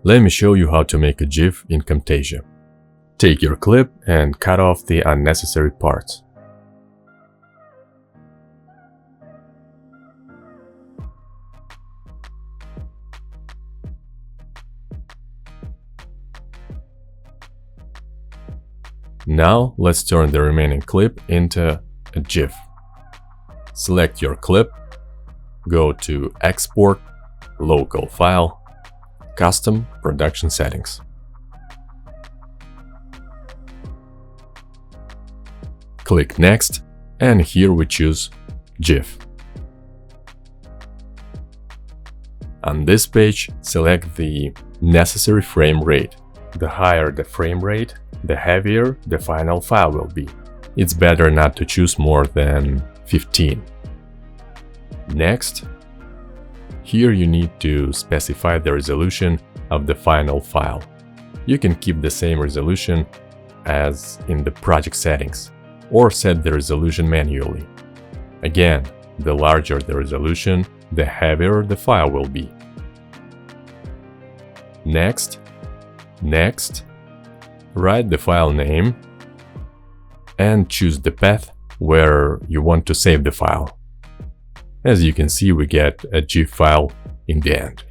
Let me show you how to make a GIF in Camtasia. Take your clip and cut off the unnecessary parts. Now let's turn the remaining clip into a GIF. Select your clip, go to Export, Local File, Custom Production Settings. Click Next, and here we choose GIF. On this page, select the necessary frame rate. The higher the frame rate, the heavier the final file will be. It's better not to choose more than 15. Next, here you need to specify the resolution of the final file. You can keep the same resolution as in the project settings, or set the resolution manually. Again, the larger the resolution, the heavier the file will be. Next, write the file name and choose the path where you want to save the file. As you can see, we get a GIF file in the end.